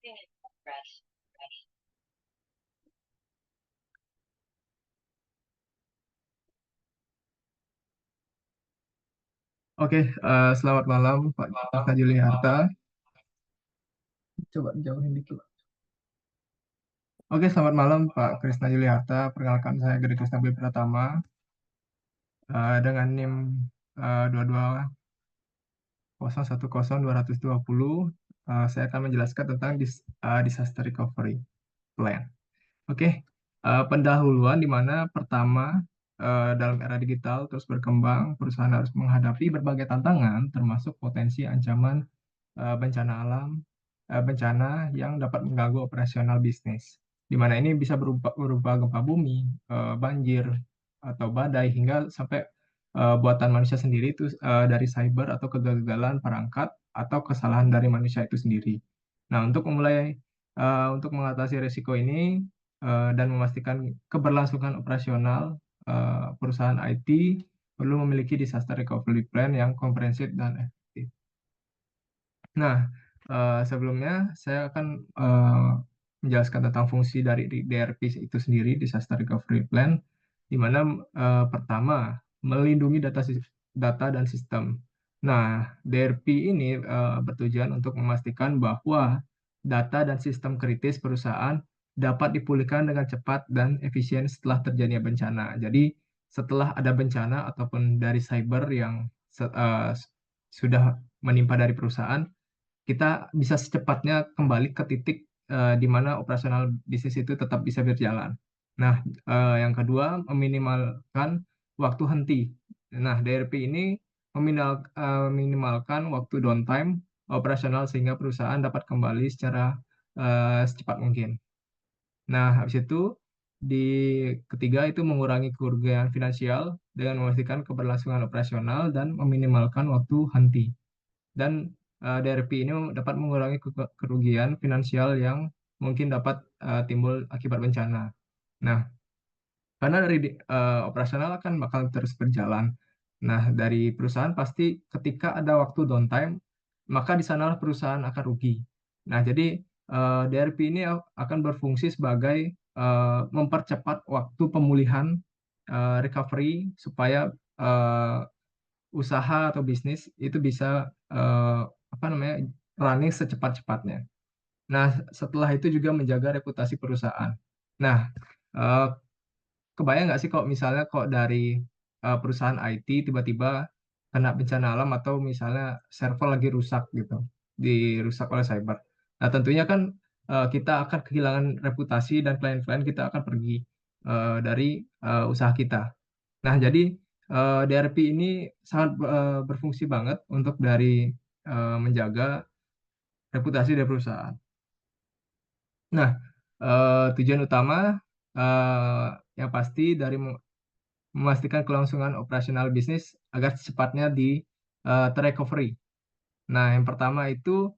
Oke, selamat malam Pak Krisna Juliarta. Coba jauhin dikit. Oke, selamat malam Pak Krisna Juliarta. Perkenalkan saya Gede Krisna Budi Pratama dengan NIM 22010220. Saya akan menjelaskan tentang disaster recovery plan. Oke, pendahuluan di mana pertama dalam era digital terus berkembang, perusahaan harus menghadapi berbagai tantangan termasuk potensi ancaman bencana alam, bencana yang dapat mengganggu operasional bisnis. Di mana ini bisa berupa gempa bumi, banjir, atau badai, hingga sampai buatan manusia sendiri itu dari cyber atau kegagalan perangkat atau kesalahan dari manusia itu sendiri. Nah, untuk mengatasi risiko ini dan memastikan keberlangsungan operasional perusahaan IT perlu memiliki disaster recovery plan yang komprehensif dan efektif. Nah, sebelumnya saya akan menjelaskan tentang fungsi dari DRP itu sendiri, Disaster Recovery Plan, di mana pertama, melindungi data dan sistem. Nah, DRP ini bertujuan untuk memastikan bahwa data dan sistem kritis perusahaan dapat dipulihkan dengan cepat dan efisien setelah terjadinya bencana. Jadi, setelah ada bencana ataupun dari cyber yang sudah menimpa dari perusahaan, kita bisa secepatnya kembali ke titik di mana operasional bisnis itu tetap bisa berjalan. Nah, yang kedua, meminimalkan waktu henti. Nah, DRP ini meminimalkan waktu downtime operasional sehingga perusahaan dapat kembali secara secepat mungkin. Nah, habis itu di ketiga itu mengurangi kerugian finansial dengan memastikan keberlangsungan operasional dan meminimalkan waktu henti. Dan DRP ini dapat mengurangi kerugian finansial yang mungkin dapat timbul akibat bencana. Nah, karena dari operasional kan bakal terus berjalan. Nah, dari perusahaan pasti ketika ada waktu downtime, maka di sanalah perusahaan akan rugi. Nah, jadi DRP ini akan berfungsi sebagai mempercepat waktu pemulihan recovery supaya eh, usaha atau bisnis itu bisa apa namanya running secepat-cepatnya. Nah, setelah itu juga menjaga reputasi perusahaan. Nah, eh, kebayang nggak sih kok misalnya kok dari perusahaan IT tiba-tiba kena bencana alam atau misalnya server lagi rusak gitu, dirusak oleh cyber. Nah, tentunya kan kita akan kehilangan reputasi dan klien-klien kita akan pergi dari usaha kita. Nah, jadi DRP ini sangat berfungsi banget untuk dari menjaga reputasi dari perusahaan. Nah, tujuan utama eh, yang pasti dari memastikan kelangsungan operasional bisnis agar secepatnya terrecovery. Nah, yang pertama itu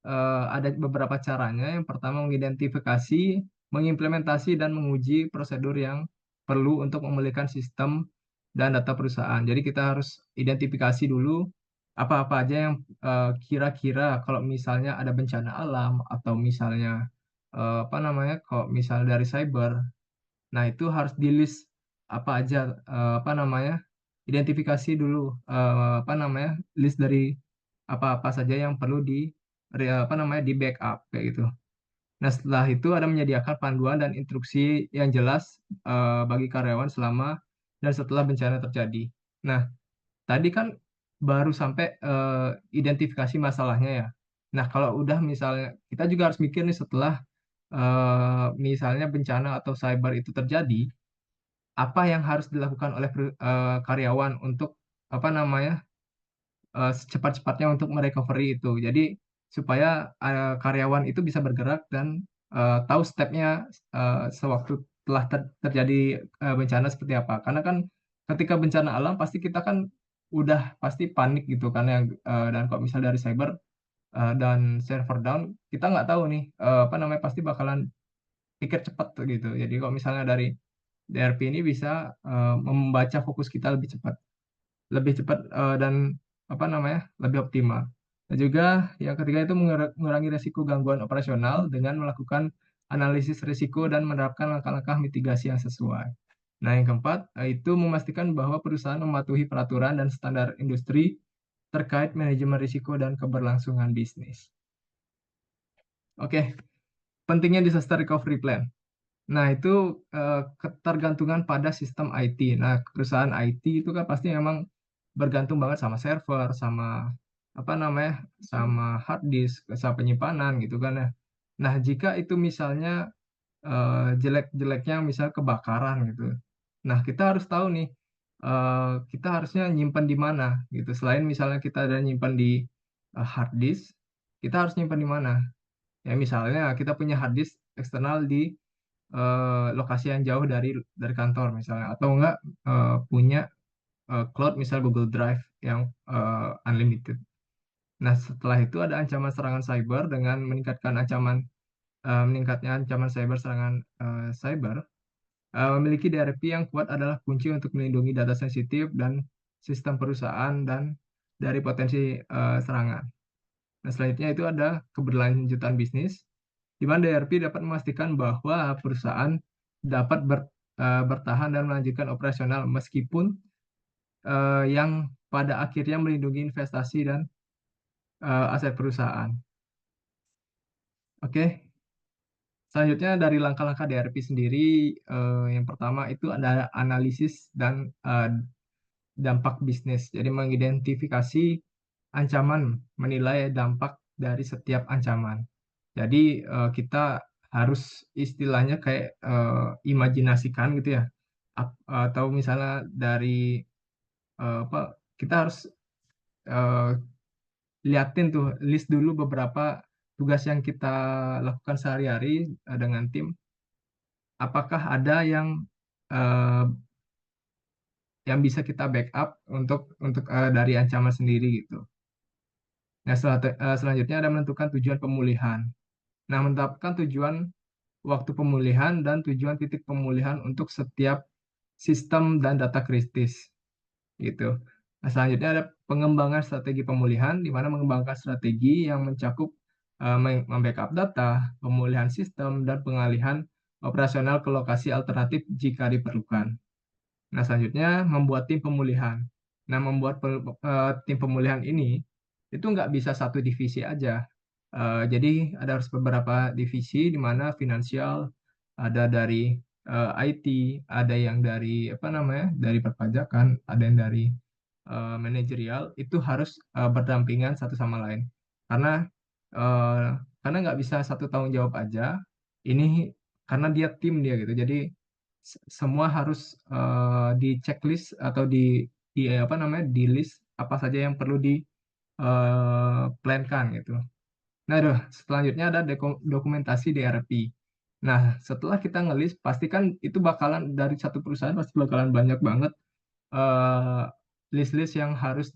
ada beberapa caranya. Yang pertama mengidentifikasi, mengimplementasi dan menguji prosedur yang perlu untuk memulihkan sistem dan data perusahaan. Jadi kita harus identifikasi dulu apa-apa aja yang kira-kira kalau misalnya ada bencana alam atau misalnya apa namanya, kalau misalnya dari cyber. Nah, itu harus di list apa aja apa namanya? Identifikasi dulu apa namanya? List dari apa-apa saja yang perlu apa namanya? Di backup kayak gitu. Nah, setelah itu ada menyediakan panduan dan instruksi yang jelas bagi karyawan selama dan setelah bencana terjadi. Nah, tadi kan baru sampai identifikasi masalahnya ya. Nah, kalau udah misalnya kita juga harus mikir nih setelah misalnya bencana atau cyber itu terjadi, apa yang harus dilakukan oleh karyawan untuk apa namanya secepat-cepatnya untuk merecovery itu. Jadi supaya karyawan itu bisa bergerak dan tahu stepnya sewaktu telah terjadi bencana seperti apa. Karena kan ketika bencana alam pasti kita kan udah pasti panik gitu kan ya. Dan kalau misal dari cyber dan server down, kita nggak tahu nih apa namanya pasti bakalan pikir cepat tuh gitu. Jadi kalau misalnya dari DRP ini bisa membaca fokus kita lebih cepat dan apa namanya lebih optimal. Dan juga yang ketiga itu mengurangi risiko gangguan operasional dengan melakukan analisis risiko dan menerapkan langkah-langkah mitigasi yang sesuai. Nah, yang keempat, itu memastikan bahwa perusahaan mematuhi peraturan dan standar industri terkait manajemen risiko dan keberlangsungan bisnis. Oke, pentingnya disaster recovery plan. Nah, itu ketergantungan pada sistem IT. Nah, perusahaan IT itu kan pasti memang bergantung banget sama server, sama apa namanya, sama hard disk, sama penyimpanan gitu kan ya. Nah, jika itu misalnya jelek-jeleknya misal kebakaran gitu. Nah, kita harus tahu nih, kita harusnya nyimpan di mana gitu. Selain misalnya kita ada nyimpan di hard disk, kita harus nyimpan di mana? Ya, misalnya kita punya hard disk eksternal di lokasi yang jauh dari kantor misalnya, atau enggak punya cloud misal Google Drive yang unlimited. Nah, setelah itu ada ancaman serangan cyber dengan meningkatnya ancaman cyber serangan cyber. Memiliki DRP yang kuat adalah kunci untuk melindungi data sensitif dan sistem perusahaan dan dari potensi serangan. Nah, selanjutnya itu ada keberlanjutan bisnis, di mana DRP dapat memastikan bahwa perusahaan dapat bertahan dan melanjutkan operasional meskipun yang pada akhirnya melindungi investasi dan aset perusahaan. Oke, selanjutnya dari langkah-langkah DRP sendiri, yang pertama itu ada analisis dan dampak bisnis. Jadi mengidentifikasi ancaman, menilai dampak dari setiap ancaman. Jadi kita harus istilahnya kayak imajinasikan gitu ya. Atau misalnya dari apa, kita harus eh, liatin tuh list dulu beberapa tugas yang kita lakukan sehari-hari dengan tim. Apakah ada eh, yang bisa kita backup untuk dari ancaman sendiri gitu. Nah, selanjutnya ada menentukan tujuan pemulihan. Nah, menetapkan tujuan waktu pemulihan dan tujuan titik pemulihan untuk setiap sistem dan data kritis gitu. Nah, selanjutnya ada pengembangan strategi pemulihan, di mana mengembangkan strategi yang mencakup membackup data, pemulihan sistem, dan pengalihan operasional ke lokasi alternatif jika diperlukan. Nah, selanjutnya membuat tim pemulihan. Nah, membuat tim pemulihan ini itu nggak bisa satu divisi aja. Jadi ada harus beberapa divisi di mana finansial, ada dari IT, ada yang dari apa namanya, dari perpajakan, ada yang dari manajerial. Itu harus berdampingan satu sama lain. Karena eh, karena nggak bisa satu tanggung jawab aja. Ini karena dia tim dia gitu. Jadi semua harus di checklist atau di apa namanya, di list apa saja yang perlu di plankan gitu. Nah, selanjutnya ada dokumentasi DRP. Nah, setelah kita ngelis, pastikan itu bakalan dari satu perusahaan pasti bakalan banyak banget eh, list-list yang harus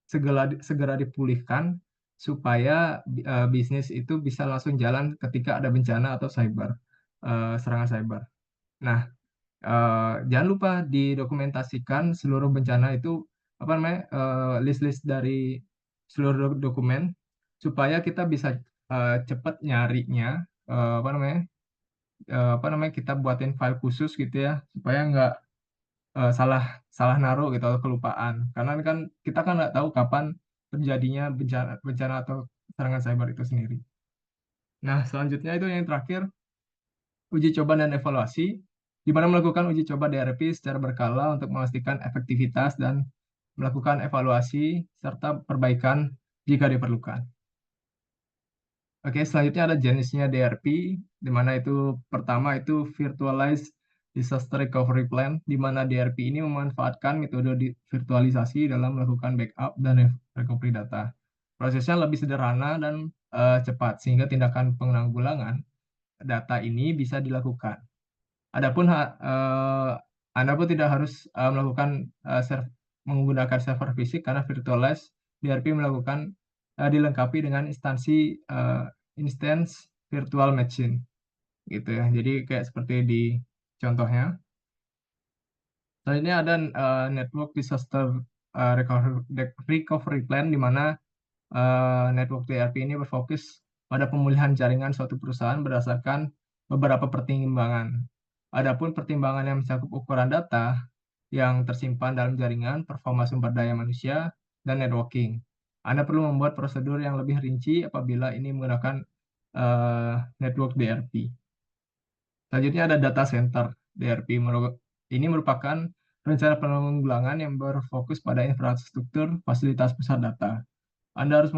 segera dipulihkan supaya bisnis itu bisa langsung jalan ketika ada bencana atau serangan cyber. Nah, jangan lupa didokumentasikan seluruh bencana itu apa namanya, list-list dari seluruh dokumen supaya kita bisa cepat nyarinya, apa namanya, kita buatin file khusus gitu ya supaya nggak salah salah naruh gitu atau kelupaan, karena kan kita kan nggak tahu kapan terjadinya bencana bencana atau serangan cyber itu sendiri. Nah, selanjutnya itu yang terakhir, uji coba dan evaluasi, di mana melakukan uji coba DRP secara berkala untuk memastikan efektivitas dan melakukan evaluasi serta perbaikan jika diperlukan. Oke, selanjutnya ada jenisnya DRP, di mana itu pertama itu Virtualized Disaster Recovery Plan, di mana DRP ini memanfaatkan metode virtualisasi dalam melakukan backup dan recovery data. Prosesnya lebih sederhana dan cepat, sehingga tindakan penanggulangan data ini bisa dilakukan. Adapun Anda pun tidak harus melakukan menggunakan server fisik karena virtualized DRP dilengkapi dengan instance virtual machine gitu ya. Jadi kayak seperti di contohnya. Selanjutnya ada network disaster recovery plan, di mana network DRP ini berfokus pada pemulihan jaringan suatu perusahaan berdasarkan beberapa pertimbangan. Adapun pertimbangan yang mencakup ukuran data yang tersimpan dalam jaringan, performa sumber daya manusia, dan networking. Anda perlu membuat prosedur yang lebih rinci apabila ini menggunakan network DRP. Selanjutnya ada data center DRP. Ini merupakan rencana penanggulangan yang berfokus pada infrastruktur fasilitas pusat data. Anda harus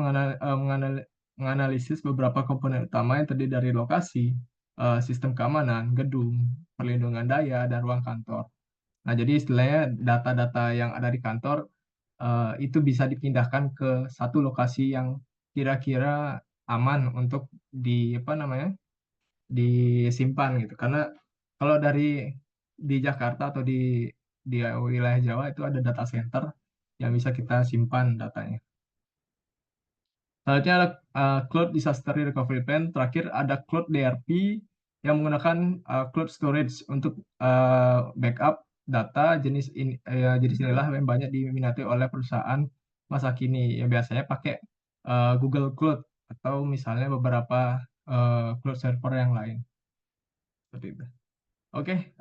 menganalisis beberapa komponen utama yang terdiri dari lokasi, sistem keamanan, gedung, perlindungan daya, dan ruang kantor. Nah, jadi istilahnya data-data yang ada di kantor itu bisa dipindahkan ke satu lokasi yang kira-kira aman untuk apa namanya disimpan gitu. Karena kalau di Jakarta atau di wilayah Jawa itu ada data center yang bisa kita simpan datanya. Selanjutnya ada Cloud Disaster Recovery Plan. Terakhir ada Cloud DRP yang menggunakan cloud storage untuk backup data jenis inilah yang banyak diminati oleh perusahaan masa kini. Yang biasanya pakai Google Cloud atau misalnya beberapa cloud server yang lain. Seperti itu. Oke,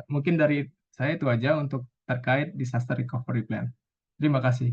mungkin dari saya itu aja untuk terkait disaster recovery plan. Terima kasih.